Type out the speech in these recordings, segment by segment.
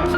Hey,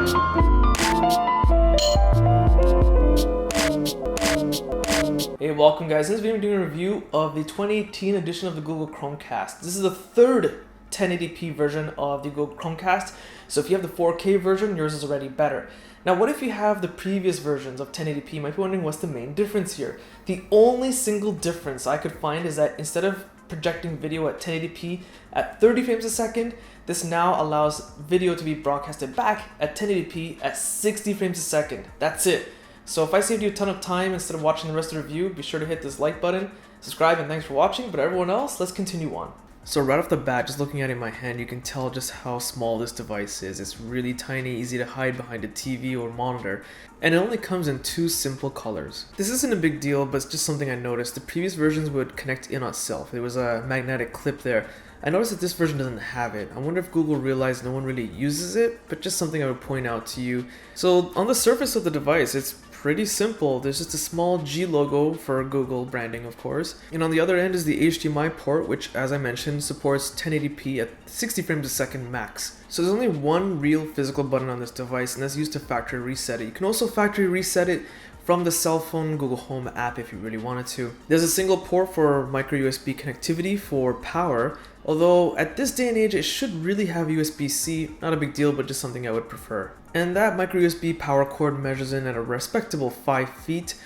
welcome guys. In this video I'm doing a review of the 2018 edition of the Google Chromecast. This is the third 1080p version of the Google Chromecast. So if you have the 4K version, yours is already better. Now what if you have the previous versions of 1080p? You might be wondering what's the main difference here. The only single difference I could find is that instead of projecting video at 1080p at 30 frames a second, this now allows video to be broadcasted back at 1080p at 60 frames a second. That's it. So if I saved you a ton of time instead of watching the rest of the review, be sure to hit this like button, subscribe, and thanks for watching. But everyone else, let's continue on. So right off the bat, just looking at it in my hand, you can tell just how small this device is. It's really tiny, easy to hide behind a TV or monitor, and it only comes in two simple colors. This isn't a big deal, but it's just something I noticed. The previous versions would connect in on itself. There was a magnetic clip there. I noticed that this version doesn't have it. I wonder if Google realized no one really uses it, but just something I would point out to you. So on the surface of the device, it's pretty simple. There's just a small G logo for Google branding, of course. And on the other end is the HDMI port, which, as I mentioned, supports 1080p at 60 frames a second max. So there's only one real physical button on this device, and that's used to factory reset it. You can also factory reset it from the cell phone Google Home app if you really wanted to. There's a single port for micro USB connectivity for power, although at this day and age it should really have USB-C, not a big deal, but just something I would prefer. And that micro USB power cord measures in at a respectable 5 feet,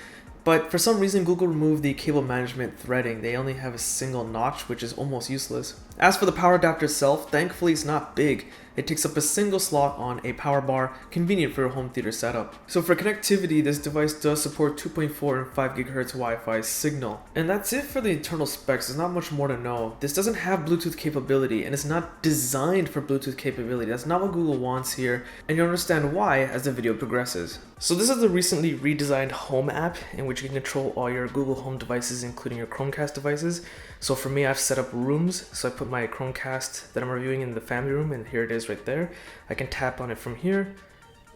but for some reason Google removed the cable management threading. They only have a single notch, which is almost useless. As for the power adapter itself, thankfully it's not big. It takes up a single slot on a power bar, convenient for a home theater setup. So for connectivity, this device does support 2.4 and 5 GHz Wi-Fi signal. And that's it for the internal specs. There's not much more to know. This doesn't have Bluetooth capability, and it's not designed for Bluetooth capability. That's not what Google wants here, and you'll understand why as the video progresses. So this is the recently redesigned Home app, in which you can control all your Google Home devices, including your Chromecast devices. So for me, I've set up rooms. So I put my Chromecast that I'm reviewing in the family room, and here it is right there. I can tap on it from here.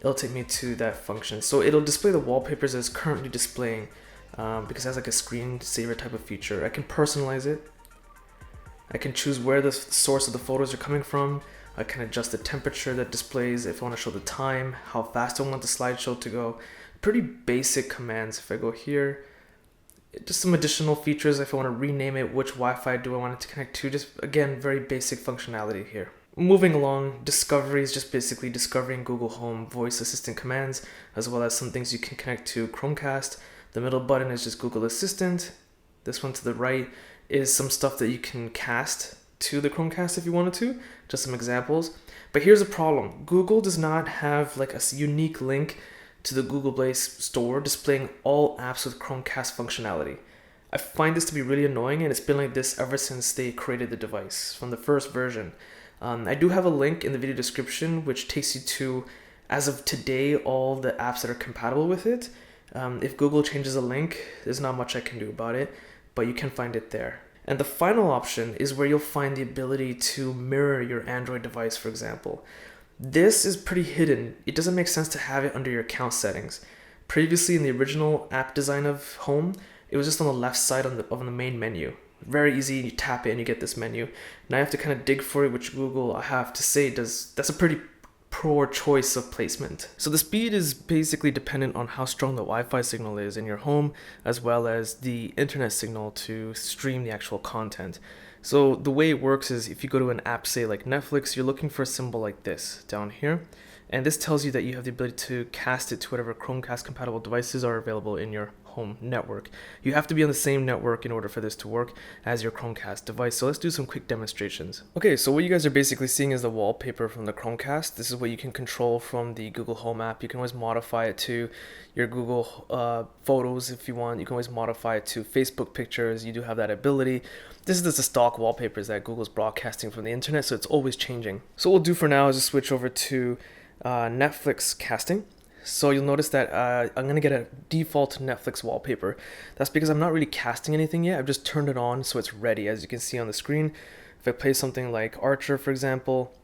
It'll take me to that function. So it'll display the wallpapers that it's currently displaying because it has like a screensaver type of feature. I can personalize it. I can choose where the source of the photos are coming from. I can adjust the temperature that displays, if I want to show the time, how fast I want the slideshow to go. Pretty basic commands. If I go here, just some additional features. If I want to rename it, which Wi-Fi do I want it to connect to? Just again, very basic functionality here. Moving along, discovery is just basically discovering Google Home voice assistant commands, as well as some things you can connect to Chromecast. The middle button is just Google Assistant. This one to the right is some stuff that you can cast to the Chromecast if you wanted to, just some examples. But here's a problem. Google does not have like a unique link to the Google Play Store displaying all apps with Chromecast functionality. I find this to be really annoying, and it's been like this ever since they created the device, from the first version. I do have a link in the video description which takes you to, as of today, all the apps that are compatible with it. If Google changes a link, there's not much I can do about it, but you can find it there. And the final option is where you'll find the ability to mirror your Android device, for example. This is pretty hidden. It doesn't make sense to have it under your account settings. Previously, in the original app design of Home, it was just on the left side of the main menu. Very easy, you tap it and you get this menu. Now I have to kind of dig for it, which Google, I have to say, that's a pretty poor choice of placement. So the speed is basically dependent on how strong the Wi-Fi signal is in your home, as well as the internet signal to stream the actual content. So the way it works is if you go to an app, say like Netflix, you're looking for a symbol like this down here. And this tells you that you have the ability to cast it to whatever Chromecast compatible devices are available in your home network. You have to be on the same network in order for this to work as your Chromecast device. So let's do some quick demonstrations. Okay, so what you guys are basically seeing is the wallpaper from the Chromecast. This is what you can control from the Google Home app. You can always modify it to your Google photos if you want. You can always modify it to Facebook pictures. You do have that ability. This is just the stock wallpapers that Google's broadcasting from the internet, so it's always changing. So what we'll do for now is just switch over to Netflix casting. So you'll notice that I'm going to get a default Netflix wallpaper. That's because I'm not really casting anything yet. I've just turned it on so it's ready. As you can see on the screen, if I play something like Archer, for example,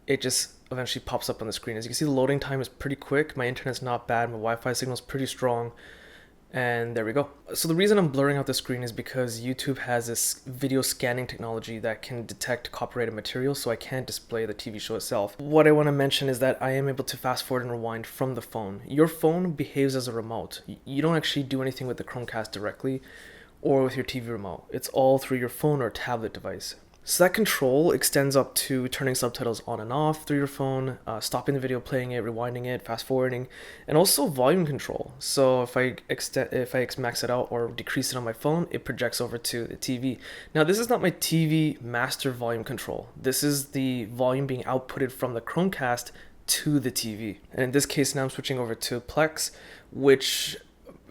it just eventually pops up on the screen. As you can see, the loading time is pretty quick. My internet's not bad. My Wi-Fi signal is pretty strong. And there we go. So the reason I'm blurring out the screen is because YouTube has this video scanning technology that can detect copyrighted material, so I can't display the TV show itself. What I want to mention is that I am able to fast forward and rewind from the phone. Your phone behaves as a remote. You don't actually do anything with the Chromecast directly or with your TV remote. It's all through your phone or tablet device. So that control extends up to turning subtitles on and off through your phone, stopping the video, playing it, rewinding it, fast forwarding, and also volume control. So if I max it out or decrease it on my phone, it projects over to the TV. Now this is not my TV master volume control. This is the volume being outputted from the Chromecast to the TV. And in this case now I'm switching over to Plex, which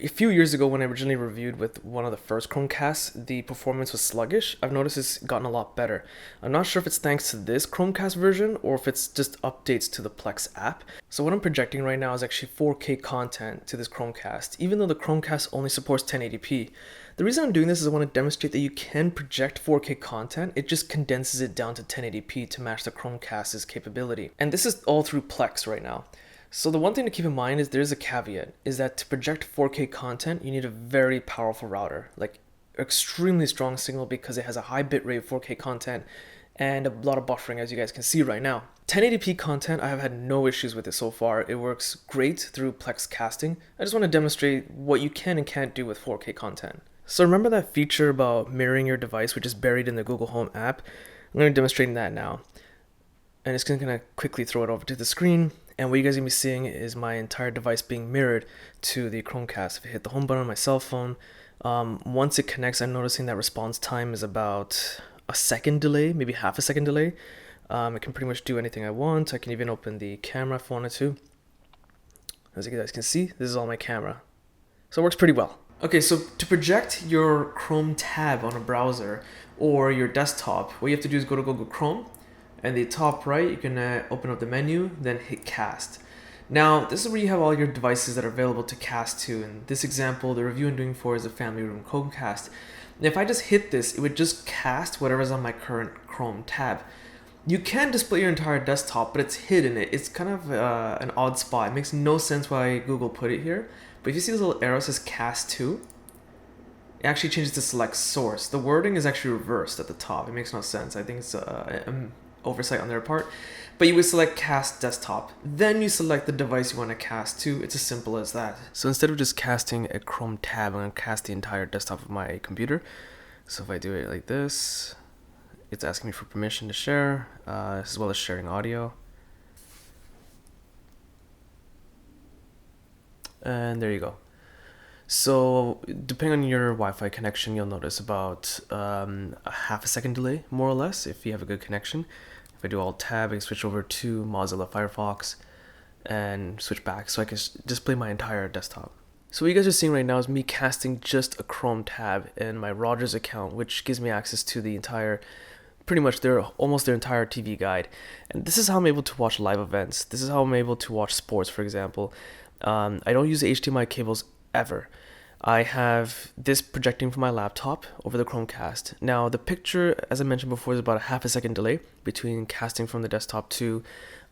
a few years ago when I originally reviewed with one of the first Chromecasts, the performance was sluggish. I've noticed it's gotten a lot better. I'm not sure if it's thanks to this Chromecast version or if it's just updates to the Plex app. So what I'm projecting right now is actually 4K content to this Chromecast, even though the Chromecast only supports 1080p. The reason I'm doing this is I want to demonstrate that you can project 4K content, it just condenses it down to 1080p to match the Chromecast's capability. And this is all through Plex right now. So the one thing to keep in mind is there's a caveat, is that to project 4K content, you need a very powerful router, like extremely strong signal because it has a high bitrate 4K content and a lot of buffering, as you guys can see right now. 1080p content, I have had no issues with it so far. It works great through Plex casting. I just want to demonstrate what you can and can't do with 4K content. So remember that feature about mirroring your device, which is buried in the Google Home app? I'm going to demonstrate that now. And it's going to quickly throw it over to the screen. And what you guys are going to be seeing is my entire device being mirrored to the Chromecast. If I hit the home button on my cell phone, once it connects, I'm noticing that response time is about a second delay, maybe half a second delay. I can pretty much do anything I want. I can even open the camera if I wanted to. As you guys can see, this is all my camera. So it works pretty well. Okay, so to project your Chrome tab on a browser or your desktop, what you have to do is go to Google Chrome. And the top right, you can open up the menu, then hit cast. Now, this is where you have all your devices that are available to cast to. In this example, the review I'm doing for is a family room Chromecast. And if I just hit this, it would just cast whatever's on my current Chrome tab. You can display your entire desktop, but it's hidden. It's kind of an odd spot. It makes no sense why Google put it here. But if you see this little arrow that says cast to, it actually changes to select source. The wording is actually reversed at the top. It makes no sense. I think it's oversight on their part, but you would select cast desktop, then you select the device you want to cast to. It's as simple as that. So instead of just casting a Chrome tab, I'm going to cast the entire desktop of my computer. So if I do it like this, it's asking me for permission to share, as well as sharing audio. And there you go. So depending on your Wi-Fi connection, you'll notice about a half a second delay, more or less, if you have a good connection. If I do Alt Tab, I can switch over to Mozilla Firefox and switch back so I can display my entire desktop. So what you guys are seeing right now is me casting just a Chrome tab in my Rogers account, which gives me access to the entire, pretty much almost their entire TV guide. And this is how I'm able to watch live events. This is how I'm able to watch sports, for example. I don't use HDMI cables ever. I have this projecting from my laptop over the Chromecast. Now the picture, as I mentioned before, is about a half a second delay between casting from the desktop to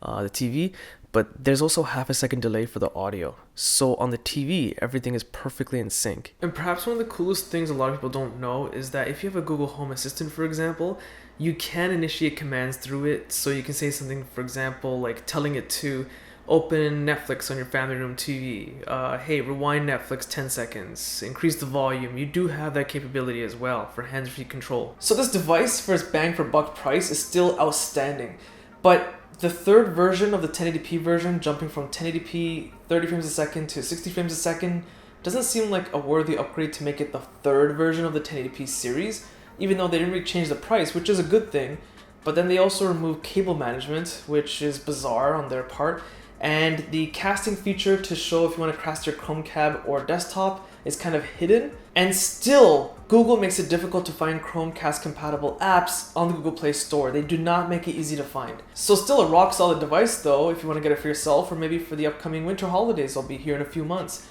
the TV, but there's also half a second delay for the audio. So on the TV, everything is perfectly in sync. And perhaps one of the coolest things a lot of people don't know is that if you have a Google Home Assistant, for example, you can initiate commands through it. So you can say something, for example, like telling it to open Netflix on your family room TV. Hey, rewind Netflix 10 seconds. Increase the volume. You do have that capability as well for hands-free control. So this device, for its bang for buck price, is still outstanding. But the third version of the 1080p version, jumping from 1080p 30 frames a second to 60 frames a second, doesn't seem like a worthy upgrade to make it the third version of the 1080p series, even though they didn't really change the price, which is a good thing. But then they also removed cable management, which is bizarre on their part. And the casting feature to show if you want to cast your Chromecast or desktop is kind of hidden. And still, Google makes it difficult to find Chromecast compatible apps on the Google Play Store. They do not make it easy to find. So still a rock solid device though, if you want to get it for yourself or maybe for the upcoming winter holidays. I'll be here in a few months.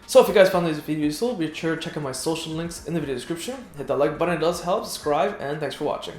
So if you guys found this video useful, be sure to check out my social links in the video description. Hit that like button, it does help, subscribe, and thanks for watching.